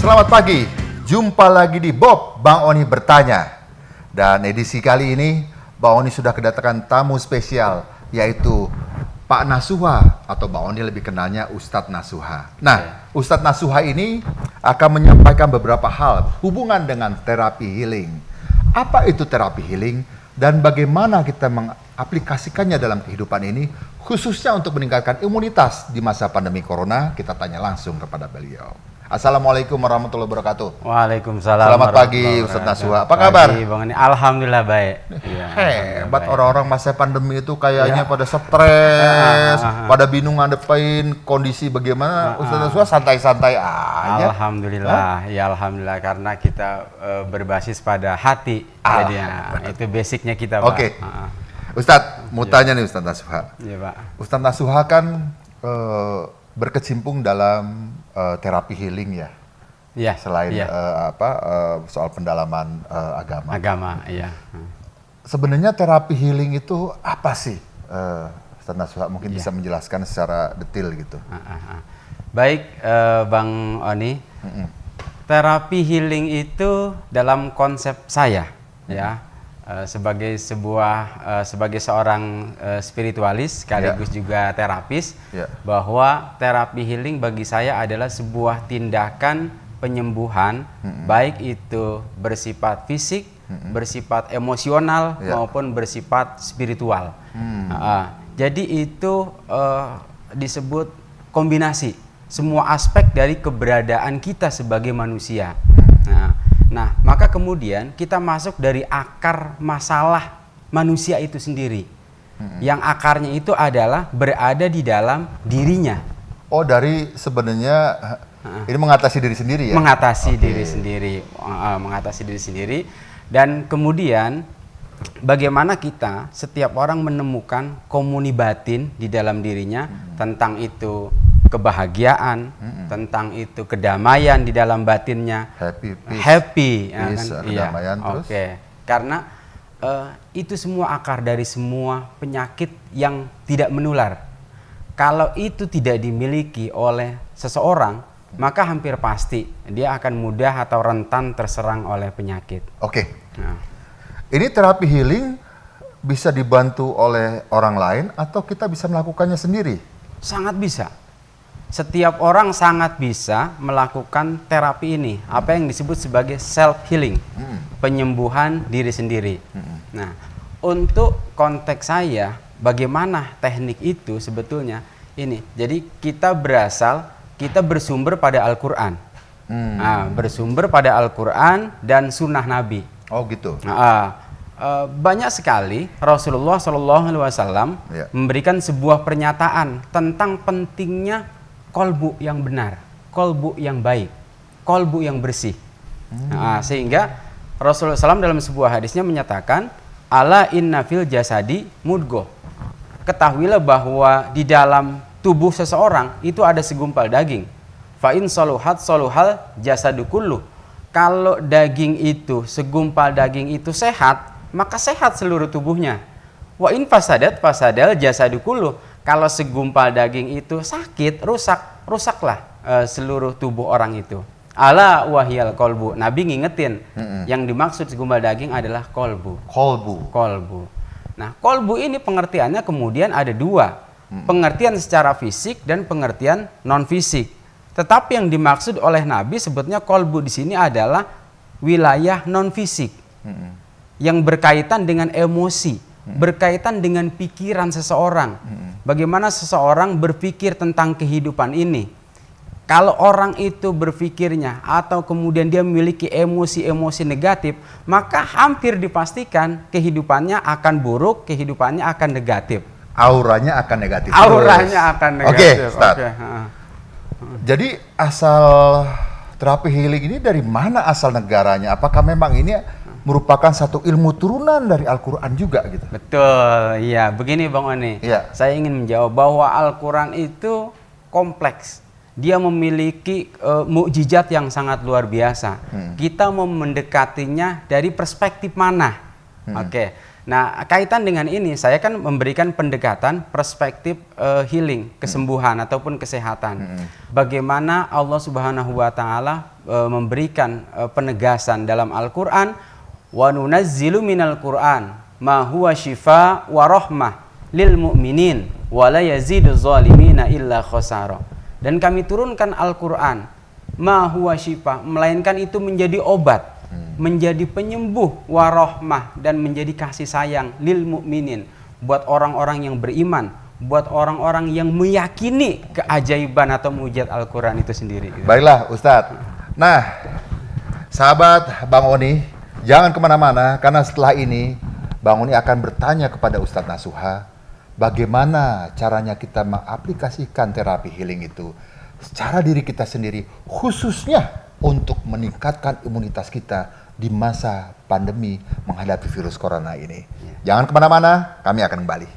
Selamat pagi, jumpa lagi di Bob Bang Oni Bertanya. Dan edisi kali ini, Bang Oni sudah kedatangan tamu spesial, yaitu Pak Nasuha, atau Bang Oni lebih kenalnya Ustadz Nasuha. Nah, Ustadz Nasuha ini akan menyampaikan beberapa hal hubungan dengan terapi healing. Apa itu terapi healing dan bagaimana kita mengaplikasikannya dalam kehidupan ini, khususnya untuk meningkatkan imunitas di masa pandemi corona? Kita tanya langsung kepada beliau. Assalamualaikum warahmatullahi wabarakatuh. Waalaikumsalam. Selamat pagi Ustadz Nasuha. Apa kabar? Pagi, Bang Ani. Alhamdulillah baik. Ya, Hebat orang-orang masa pandemi itu kayaknya pada stres, pada bingung ngadepin kondisi bagaimana. Ustadz Nasuha santai-santai aja. Alhamdulillah, ya alhamdulillah karena kita berbasis pada hati. Jadi itu basicnya kita, Pak. Oke. Ustadz, mau tanya nih Ustadz Nasuha. Iya, Pak. Ustadz Nasuha kan berkecimpung dalam terapi healing ya. Iya. Selain soal pendalaman agama. Agama, iya. Sebenarnya terapi healing itu apa sih? Ustadz Nasuha mungkin bisa menjelaskan secara detail gitu. Baik, Bang Oni. Terapi healing itu dalam konsep saya, ya. Sebagai seorang spiritualis sekaligus juga terapis, bahwa terapi healing bagi saya adalah sebuah tindakan penyembuhan, baik itu bersifat fisik, bersifat emosional maupun bersifat spiritual. Jadi itu disebut kombinasi semua aspek dari keberadaan kita sebagai manusia. Nah, maka kemudian kita masuk dari akar masalah manusia itu sendiri. Yang akarnya itu adalah berada di dalam dirinya. Oh, dari sebenarnya ini mengatasi diri sendiri ya? Mengatasi diri sendiri. Mengatasi diri sendiri. Dan kemudian bagaimana kita, setiap orang menemukan komuni batin di dalam dirinya, tentang itu kebahagiaan, tentang itu kedamaian di dalam batinnya, happy, kedamaian, terus. Karena itu semua akar dari semua penyakit yang tidak menular. Kalau itu tidak dimiliki oleh seseorang, maka hampir pasti dia akan mudah atau rentan terserang oleh penyakit. Ini terapi healing bisa dibantu oleh orang lain atau kita bisa melakukannya sendiri? Sangat bisa. Setiap orang sangat bisa melakukan terapi ini, apa yang disebut sebagai self healing, penyembuhan diri sendiri. Nah, untuk konteks saya, bagaimana teknik itu sebetulnya ini. Jadi kita bersumber pada Al-Quran, bersumber pada Al-Quran dan Sunnah Nabi. Oh gitu. Banyak sekali Rasulullah SAW memberikan sebuah pernyataan tentang pentingnya kolbu yang benar, kolbu yang baik, kolbu yang bersih. Sehingga Rasulullah SAW dalam sebuah hadisnya menyatakan, ala inna fil jasadi mudghah. Ketahuilah bahwa di dalam tubuh seseorang itu ada segumpal daging. Fa in saluhat saluhal jasadu kullu. Kalau daging itu, segumpal daging itu sehat, maka sehat seluruh tubuhnya. Wa in fasadat fasadal jasadu kullu. Kalau segumpal daging itu sakit, rusaklah seluruh tubuh orang itu. Ala wahyal kolbu. Nabi ngingetin, yang dimaksud segumpal daging adalah kolbu. Kolbu. Nah, kolbu ini pengertiannya kemudian ada dua. Pengertian secara fisik dan pengertian non fisik. Tetapi yang dimaksud oleh Nabi sebetulnya kolbu di sini adalah wilayah non fisik, yang berkaitan dengan emosi, berkaitan dengan pikiran seseorang. Bagaimana seseorang berpikir tentang kehidupan ini. Kalau orang itu berpikirnya atau kemudian dia memiliki emosi-emosi negatif, maka hampir dipastikan kehidupannya akan buruk, kehidupannya akan negatif. Auranya akan negatif. Oke, Ustaz. Jadi asal terapi healing ini dari mana asal negaranya? Apakah memang ini merupakan satu ilmu turunan dari Al-Quran juga gitu? Betul, iya. Begini Bang Oni, saya ingin menjawab bahwa Al-Quran itu kompleks. Dia memiliki mukjizat yang sangat luar biasa. Kita mau mendekatinya dari perspektif mana? Nah, kaitan dengan ini, saya kan memberikan pendekatan perspektif healing, kesembuhan ataupun kesehatan. Bagaimana Allah Subhanahu wa taala memberikan penegasan dalam Al-Qur'an, wa nunazzilu minal Qur'an ma huwa syifa wa rahmah lil mu'minin wa la yazidu zalimina illa khasara. Dan kami turunkan Al-Qur'an ma huwa syifa, melainkan itu menjadi obat, menjadi penyembuh, warahmah, dan menjadi kasih sayang lil mukminin, buat orang-orang yang beriman, buat orang-orang yang meyakini keajaiban atau mujizat Al-Qur'an itu sendiri. Baiklah Ustadz. Nah, sahabat Bang Oni, jangan kemana-mana, karena setelah ini Bang Oni akan bertanya kepada Ustadz Nasuha, bagaimana caranya kita mengaplikasikan terapi healing itu secara diri kita sendiri, khususnya untuk meningkatkan imunitas kita di masa pandemi menghadapi virus corona ini. Jangan kemana-mana, kami akan kembali.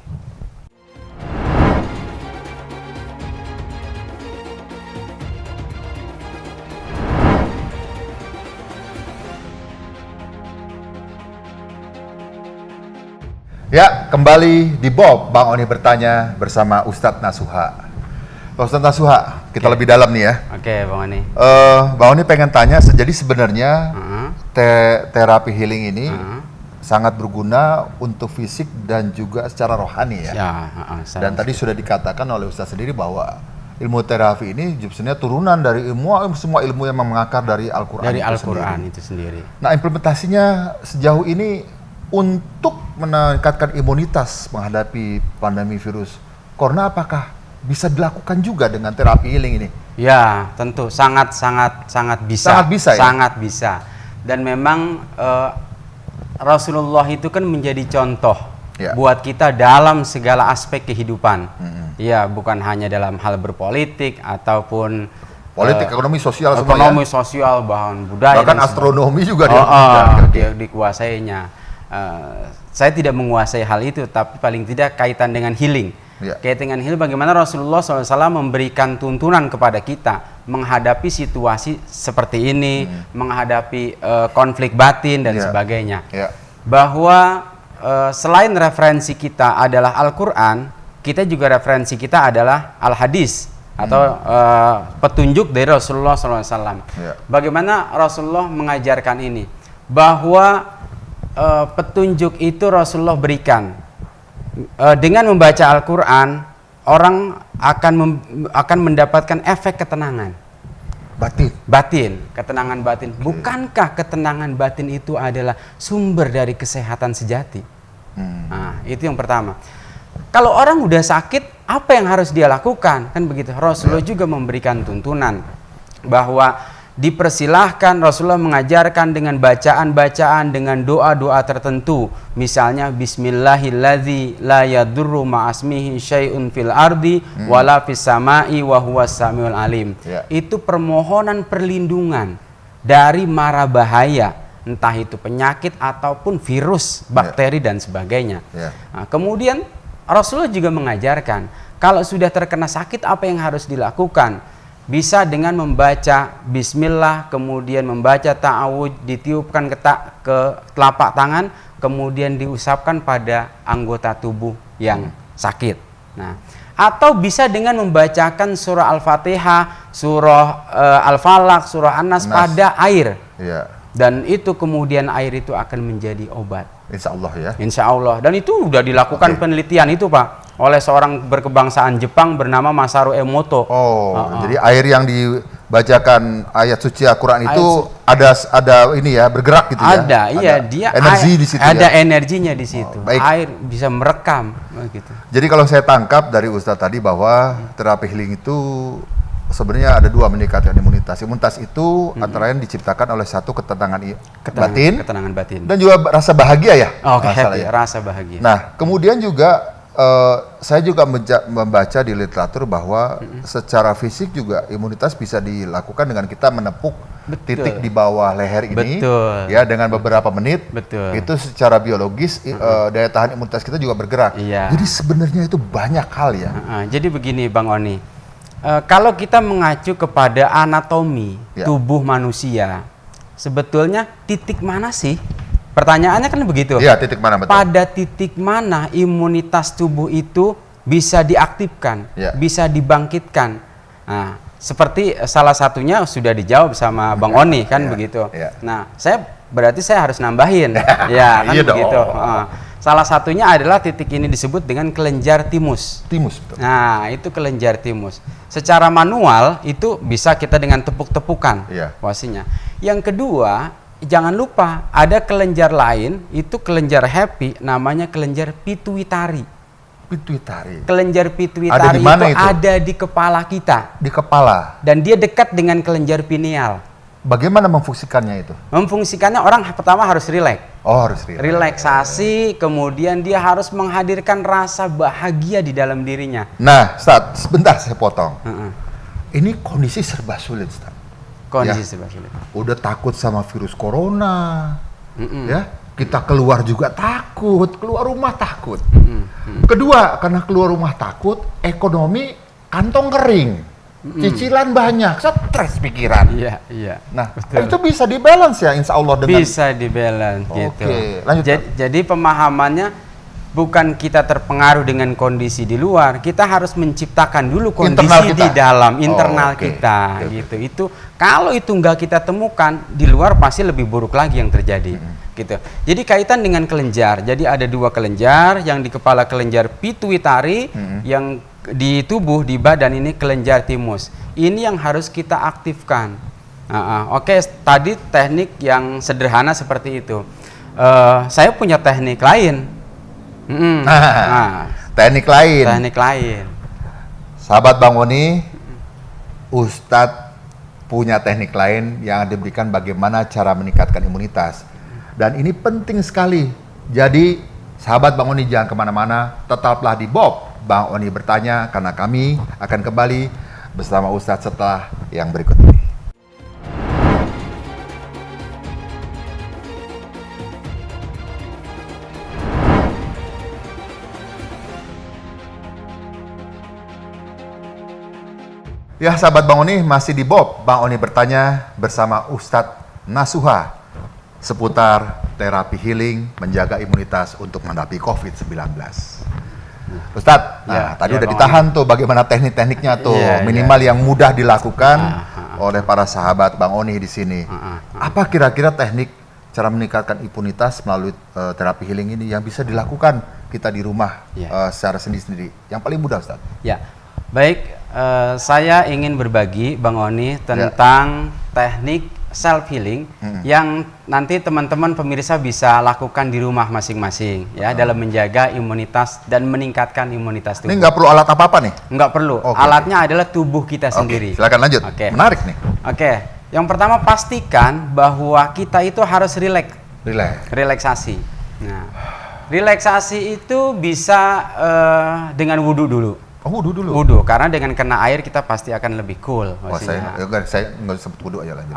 Ya, kembali di Bob Bang Oni bertanya bersama Ustadz Nasuha. Ustadz Nasuha, kita lebih dalam nih ya. Oke, Bang Oni. Bang Oni pengen tanya, jadi sebenarnya terapi healing ini sangat berguna untuk fisik dan juga secara rohani ya. Dan tadi sudah dikatakan oleh Ustadz sendiri bahwa ilmu terapi ini sebenarnya turunan dari semua ilmu yang mengakar dari Al-Quran. Dari Al-Quran itu sendiri. Nah, implementasinya sejauh ini untuk meningkatkan imunitas menghadapi pandemi virus corona, apakah bisa dilakukan juga dengan terapi healing ini? Ya, tentu sangat bisa. Sangat bisa ya? Sangat bisa. Dan memang Rasulullah itu kan menjadi contoh buat kita dalam segala aspek kehidupan. Ya, bukan hanya dalam hal berpolitik ataupun politik, ekonomi, sosial, ekonomi, sosial, bahkan budaya, bahkan astronomi juga dikuasainya. Saya tidak menguasai hal itu, tapi paling tidak kaitan dengan healing. Kaitan dengan healing, bagaimana Rasulullah SAW memberikan tuntunan kepada kita menghadapi situasi seperti ini, menghadapi konflik batin dan sebagainya. Bahwa selain referensi kita adalah Al-Quran, kita juga referensi kita adalah Al-Hadis atau petunjuk dari Rasulullah SAW. Bagaimana Rasulullah mengajarkan ini? Bahwa petunjuk itu Rasulullah berikan. Dengan membaca Al-Quran, orang akan mendapatkan efek ketenangan. Batin, ketenangan batin. Bukankah ketenangan batin itu adalah sumber dari kesehatan sejati? Nah, itu yang pertama. Kalau orang udah sakit, apa yang harus dia lakukan? Kan begitu. Rasulullah juga memberikan tuntunan bahwa dipersilahkan, Rasulullah mengajarkan dengan bacaan-bacaan, dengan doa-doa tertentu. Misalnya Bismillahilladzi la yadurru ma'asmihi syai'un fil ardi wala fis sama'i wa huwas samiul alim. Itu permohonan perlindungan dari mara bahaya, entah itu penyakit ataupun virus, bakteri dan sebagainya. Nah, kemudian Rasulullah juga mengajarkan kalau sudah terkena sakit apa yang harus dilakukan. Bisa dengan membaca bismillah, kemudian membaca ta'awudz, ditiupkan ke telapak tangan, kemudian diusapkan pada anggota tubuh yang sakit. Nah, atau bisa dengan membacakan surah Al-Fatihah, surah Al-Falaq, surah An-Nas pada air. Dan itu kemudian air itu akan menjadi obat. Insya Allah ya. Insya Allah. Dan itu sudah dilakukan penelitian itu, Pak, oleh seorang berkebangsaan Jepang bernama Masaru Emoto. Jadi air yang dibacakan ayat suci Al-Quran itu ada ini ya, bergerak gitu ya. Ada, iya, dia energi di situ. Ada energinya di situ. Baik. Air bisa merekam gitu. Jadi kalau saya tangkap dari Ustadz tadi bahwa terapi healing itu sebenarnya ada dua, meningkatkan imunitas. Imunitas itu antara lain diciptakan oleh satu ketenangan batin, dan juga rasa bahagia ya. Happy, rasa bahagia. Nah, kemudian juga saya juga membaca di literatur bahwa secara fisik juga imunitas bisa dilakukan dengan kita menepuk titik di bawah leher ini, ya, dengan beberapa menit. Itu secara biologis daya tahan imunitas kita juga bergerak. Jadi sebenarnya itu banyak hal ya. Jadi begini, Bang Oni, kalau kita mengacu kepada anatomi tubuh manusia, sebetulnya titik mana sih Pertanyaannya kan begitu. Iya, titik mana betul? Pada titik mana imunitas tubuh itu bisa diaktifkan, bisa dibangkitkan. Nah, seperti salah satunya sudah dijawab sama Bang Oni kan begitu. Nah, berarti saya harus nambahin, ya kan begitu. Salah satunya adalah titik ini disebut dengan kelenjar timus. Timus, betul. Nah, itu kelenjar timus. Secara manual itu bisa kita dengan tepuk-tepukan posisinya. Yang kedua, jangan lupa ada kelenjar lain, itu kelenjar happy, namanya kelenjar pituitari. Pituitari. Kelenjar pituitari itu ada di kepala kita. Di kepala. Dan dia dekat dengan kelenjar pineal. Bagaimana memfungsikannya itu? Memfungsikannya orang pertama harus rileks. Oh, harus rileks. Relaksasi, kemudian dia harus menghadirkan rasa bahagia di dalam dirinya. Nah, Ustaz, sebentar saya potong. Ini kondisi serba sulit, Ustaz. Kondisi serba sulit. Udah takut sama virus corona. Ya, kita keluar juga takut, keluar rumah takut. Kedua, karena keluar rumah takut, ekonomi kantong kering. Cicilan banyak, stres pikiran. Iya. Nah, betul. itu bisa dibalance ya, insya Allah dengan. Bisa dibalance gitu. Lanjut. Jadi pemahamannya bukan kita terpengaruh dengan kondisi di luar, kita harus menciptakan dulu kondisi di dalam internal kita, gitu. Itu kalau itu nggak kita temukan di luar pasti lebih buruk lagi yang terjadi. Gitu. Jadi kaitan dengan kelenjar. Jadi ada dua kelenjar, yang di kepala kelenjar pituitari, yang di tubuh di badan ini kelenjar timus. Ini yang harus kita aktifkan. Oke, tadi teknik yang sederhana seperti itu. Saya punya teknik lain. Teknik lain. Teknik lain. Sahabat Bang Oni, Ustadz punya teknik lain yang diberikan bagaimana cara meningkatkan imunitas. Dan ini penting sekali. Jadi sahabat Bang Oni jangan kemana-mana, tetaplah di Bob Bang Oni bertanya, karena kami akan kembali bersama Ustadz setelah yang berikut ini. Ya sahabat Bang Oni, masih di Bob Bang Oni bertanya bersama Ustadz Nasuha seputar terapi healing menjaga imunitas untuk menghadapi COVID-19. Ustadz, tadi udah ditahan tuh bagaimana teknik-tekniknya tuh, minimal yang mudah dilakukan oleh para sahabat Bang Oni di sini. Apa kira-kira teknik cara meningkatkan imunitas melalui terapi healing ini yang bisa dilakukan kita di rumah secara sendiri-sendiri? Yang paling mudah, Ustadz. Ya, baik. Saya ingin berbagi Bang Oni tentang teknik self healing yang nanti teman-teman pemirsa bisa lakukan di rumah masing-masing ya, dalam menjaga imunitas dan meningkatkan imunitas tubuh. Ini nggak perlu alat apa-apa nih? Nggak perlu. Alatnya adalah tubuh kita sendiri. Silakan lanjut. Menarik nih. Yang pertama, pastikan bahwa kita itu harus relaksasi. Nah, relaksasi itu bisa dengan wudhu dulu. Wudhu dulu? Wudhu, karena dengan kena air kita pasti akan lebih cool. Saya nggak sebut wudhu aja, lanjut.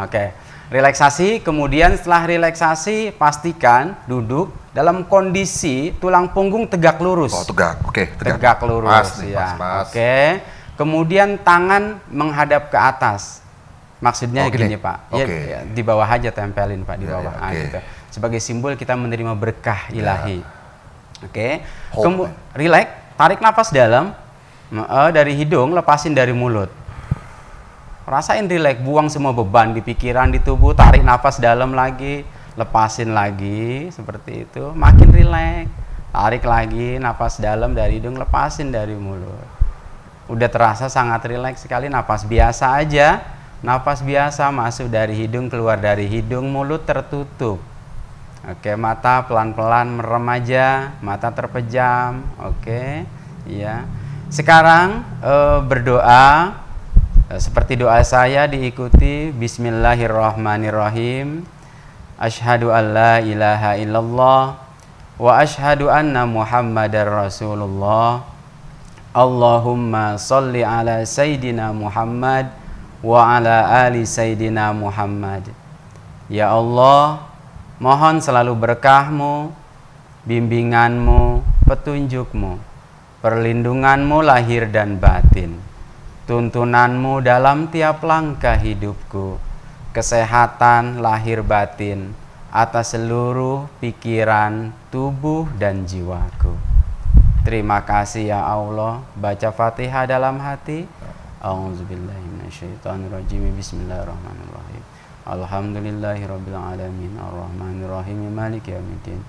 Relaksasi, kemudian setelah relaksasi pastikan duduk dalam kondisi tulang punggung tegak lurus. Tegak, tegak lurus. Pas. Kemudian tangan menghadap ke atas. Maksudnya gini Pak, ya, di bawah aja tempelin Pak, di bawah. Gitu. Sebagai simbol kita menerima berkah ilahi. Relax, tarik nafas dalam. Dari hidung, lepasin dari mulut. Rasain rileks, buang semua beban di pikiran, di tubuh, tarik nafas dalam lagi, lepasin lagi, seperti itu. Makin rileks, tarik lagi nafas dalam dari hidung, lepasin dari mulut. Udah terasa sangat rileks sekali, nafas biasa aja. Nafas biasa masuk dari hidung, keluar dari hidung, mulut tertutup. Mata pelan-pelan merem aja, mata terpejam. Sekarang berdoa seperti doa saya, diikuti. Bismillahirrahmanirrahim. Asyhadu an la ilaha illallah wa asyhadu anna Muhammadar Rasulullah. Allahumma sholli ala Sayyidina Muhammad wa ala ali Sayyidina Muhammad. Ya Allah, mohon selalu berkah-Mu, bimbingan-Mu, petunjuk-Mu, perlindungan-Mu lahir dan batin, tuntunan-Mu dalam tiap langkah hidupku, kesehatan lahir batin, atas seluruh pikiran, tubuh, dan jiwaku. Terima kasih ya Allah. Baca Fatihah dalam hati. A'udzubillahi minasyaitonirrajim. Bismillahirrahmanirrahim. Alhamdulillahirabbil alamin arrahmanirrahim maliki yaumiddin.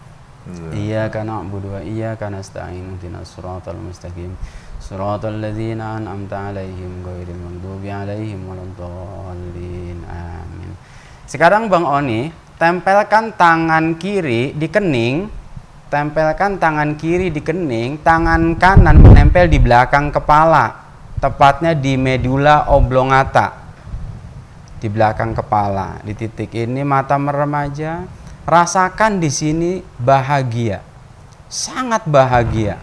Iyyaka na'budu wa iyyaka nasta'in ihdinas siratal mustaqim. Siratal ladzina an'amta 'alaihim ghairil maghdubi alaihim waladdallin. Amin. Sekarang Bang Oni, tempelkan tangan kiri di kening. Tempelkan tangan kiri di kening, tangan kanan menempel di belakang kepala, tepatnya di medula oblongata, di belakang kepala. Di titik ini mata merem aja, rasakan di sini bahagia, sangat bahagia,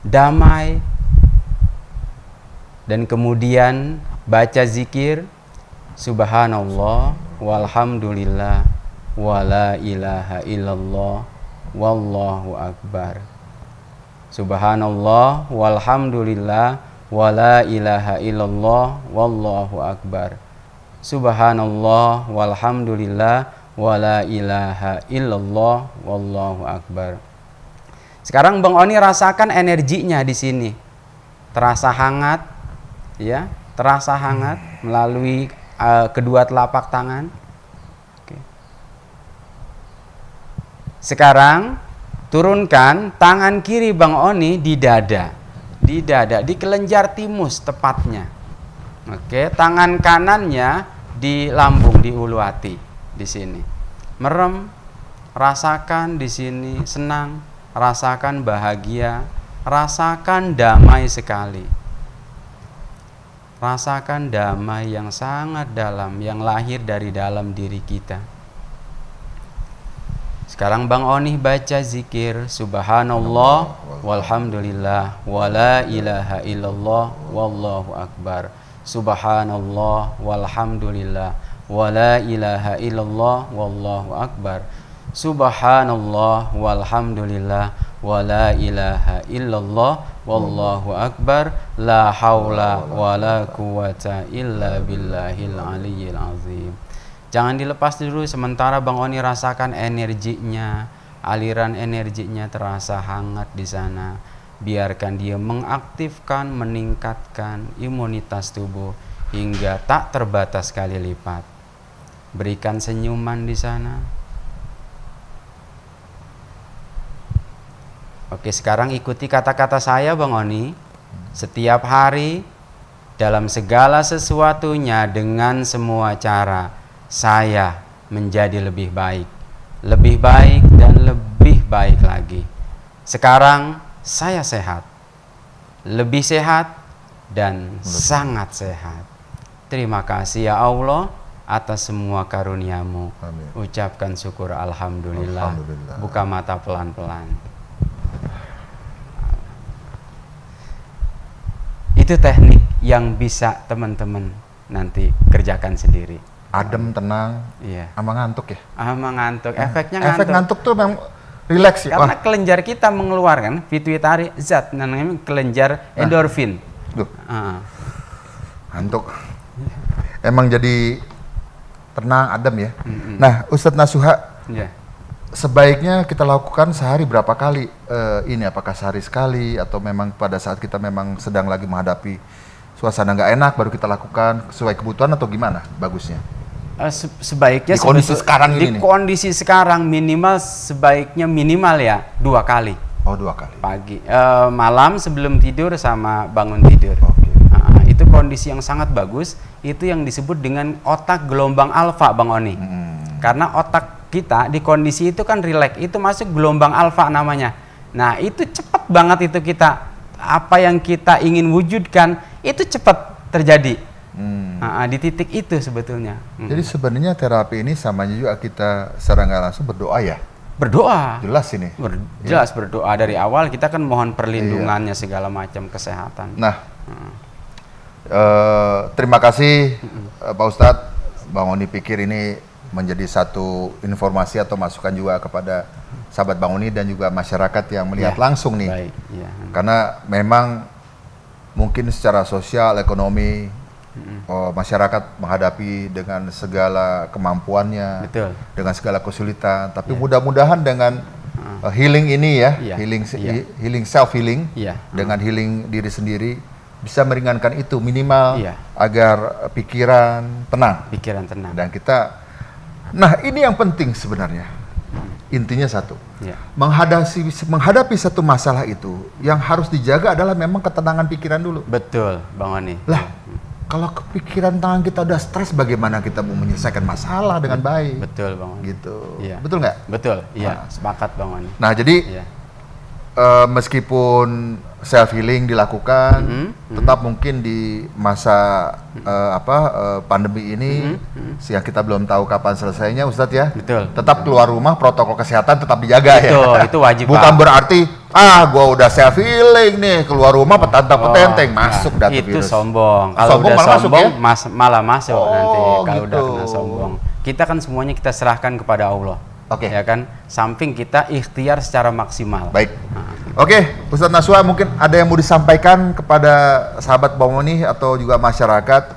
damai, dan kemudian baca zikir, subhanallah, walhamdulillah, wala ilaha illallah, wallahu akbar. Subhanallah walhamdulillah wala ilaha illallah wallahu akbar. Subhanallah walhamdulillah wala ilaha illallah wallahu akbar. Sekarang Bang Oni rasakan energinya di sini. Terasa hangat, ya, terasa hangat melalui kedua telapak tangan. Sekarang turunkan tangan kiri Bang Oni di dada, di kelenjar timus tepatnya. Oke, tangan kanannya di lambung, di ulu hati, di sini. Merem, rasakan di sini senang, rasakan bahagia, rasakan damai sekali. Rasakan damai yang sangat dalam, yang lahir dari dalam diri kita. Sekarang Bang Oni baca zikir subhanallah walhamdulillah wala ilaha illallah wallahu akbar. Subhanallah walhamdulillah wala ilaha illallah wallahu akbar. Subhanallah walhamdulillah wala ilaha illallah wallahu akbar. La haula wala quwata illa billahil aliyyil azim. Jangan dilepas dulu sementara Bang Oni rasakan energinya, aliran energinya terasa hangat di sana. Biarkan dia mengaktifkan, meningkatkan imunitas tubuh hingga tak terbatas kali lipat. Berikan senyuman di sana. Oke, sekarang ikuti kata-kata saya Bang Oni. Setiap hari dalam segala sesuatunya dengan semua cara saya menjadi lebih baik dan lebih baik lagi. Sekarang saya sehat, lebih sehat dan sangat sehat. Terima kasih ya Allah atas semua karunia-Mu. Amin. Ucapkan syukur alhamdulillah. Buka mata pelan-pelan. Itu teknik yang bisa teman-teman nanti kerjakan sendiri. Adem, tenang, iya. Sama ngantuk ya? Sama ngantuk, efeknya Efek ngantuk. ngantuk tuh memang rileks ya? Karena kelenjar kita mengeluarkan pituitari zat, namanya kelenjar endorfin. Ngantuk. Emang jadi tenang, adem ya? Nah, Ustadz Nasuha, sebaiknya kita lakukan sehari berapa kali? Ini apakah sehari sekali atau memang pada saat kita memang sedang lagi menghadapi suasana nggak enak baru kita lakukan sesuai kebutuhan atau gimana bagusnya? Sebaiknya di kondisi sekarang ini. Di kondisi sekarang sebaiknya minimal ya 2 kali. Oh, 2 kali. Pagi, malam sebelum tidur sama bangun tidur. Itu kondisi yang sangat bagus. Itu yang disebut dengan otak gelombang alfa, Bang Oni. Karena otak kita di kondisi itu kan rileks, itu masuk gelombang alfa namanya. Nah, itu cepat banget itu kita apa yang kita ingin wujudkan itu cepat terjadi. Di titik itu sebetulnya. Jadi sebenarnya terapi ini sama juga kita secara nggak langsung berdoa ya? Berdoa. Jelas ini. Jelas berdoa dari awal kita kan mohon perlindungannya segala macam kesehatan. Nah, terima kasih Pak Ustadz. Bang Oni pikir ini menjadi satu informasi atau masukan juga kepada sahabat Bang Oni dan juga masyarakat yang melihat langsung nih. Baik, Karena memang mungkin secara sosial, ekonomi masyarakat menghadapi dengan segala kemampuannya, Betul. dengan segala kesulitan. Tapi mudah-mudahan dengan healing ini ya, healing self healing, dengan healing diri sendiri bisa meringankan itu minimal agar pikiran tenang. Pikiran tenang. Dan kita, nah ini yang penting sebenarnya. Intinya satu, menghadapi satu masalah itu yang harus dijaga adalah memang ketenangan pikiran dulu. Betul, Bang Oni. Lah, kalau kepikiran tangan kita udah stres, bagaimana kita mau menyelesaikan masalah dengan baik? Betul, Bang Oni. Gitu. Iya. Betul nggak? Betul, iya. Sepakat, Bang Oni. Nah, jadi meskipun self healing dilakukan, tetap mungkin di masa pandemi ini, yang kita belum tahu kapan selesainya, Ustadz ya. Betul. Tetap keluar rumah, protokol kesehatan tetap dijaga ya. Itu wajib. Bukan berarti gua udah self healing nih, keluar rumah petenteng masuk data itu virus. Sombong. Kalau udah malah sombong masuk, ya? malah masuk nanti kalau gitu. udah kena sombong. Kita kan semuanya kita serahkan kepada Allah. Ya kan? Samping kita ikhtiar secara maksimal. Baik. Oke, Ustadz Nasuha, mungkin ada yang mau disampaikan kepada sahabat Bang Oni atau juga masyarakat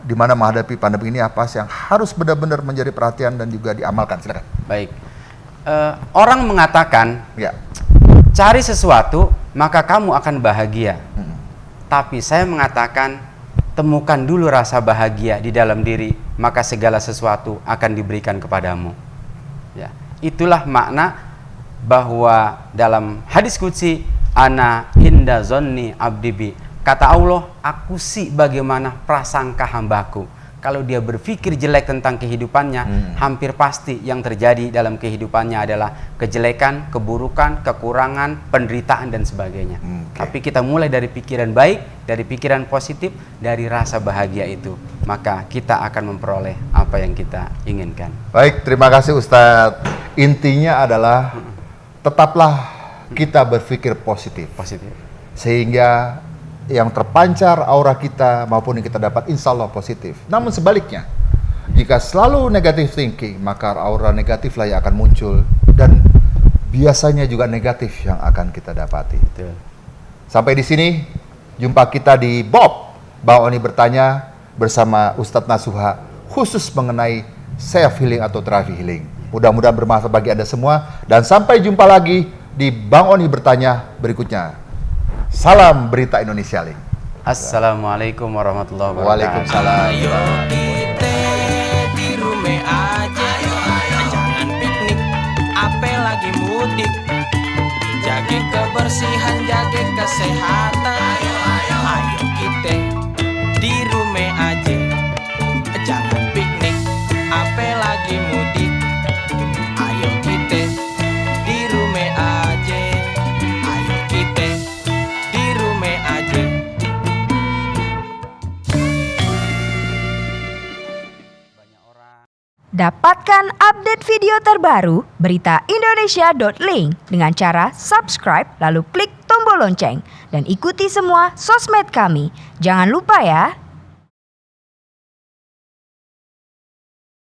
di mana menghadapi pandemi ini, apa sih yang harus benar-benar menjadi perhatian dan juga diamalkan? Silakan. Baik. Orang mengatakan, cari sesuatu maka kamu akan bahagia. Tapi saya mengatakan, temukan dulu rasa bahagia di dalam diri, maka segala sesuatu akan diberikan kepadamu. Ya, itulah makna bahwa dalam hadis qudsi, ana inda zonni abdibi. Kata Allah, aku sih bagaimana prasangka hambaku. Kalau dia berpikir jelek tentang kehidupannya, hampir pasti yang terjadi dalam kehidupannya adalah kejelekan, keburukan, kekurangan, penderitaan dan sebagainya. Tapi kita mulai dari pikiran baik, dari pikiran positif, dari rasa bahagia itu, maka kita akan memperoleh apa yang kita inginkan. Baik, terima kasih Ustadz. Intinya adalah tetaplah kita berpikir positif. Sehingga yang terpancar aura kita maupun yang kita dapat insya Allah positif. Namun sebaliknya, jika selalu negatif thinking, maka aura negatif lah yang akan muncul dan biasanya juga negatif yang akan kita dapati. Betul. Sampai di sini jumpa kita di Bob Bang Oni bertanya bersama Ustadz Nasuha khusus mengenai self healing atau terapi healing. Mudah-mudahan bermanfaat bagi Anda semua dan sampai jumpa lagi di Bang Oni bertanya berikutnya. Salam Berita Indonesia Link. Assalamualaikum warahmatullahi wabarakatuh. Waalaikumsalam. Ayo kita di rumah aja, jangan piknik, ape lagi mudik. Jaga kebersihan, jaga kesehatan. Ayo kita di rumah aja, jangan piknik, ape lagi mudik. Ayo kita di rumah aja, ayo kita di rumah aja. Dapatkan update video terbaru Berita Indonesia.link dengan cara subscribe lalu klik tombol lonceng dan ikuti semua sosmed kami. Jangan lupa ya.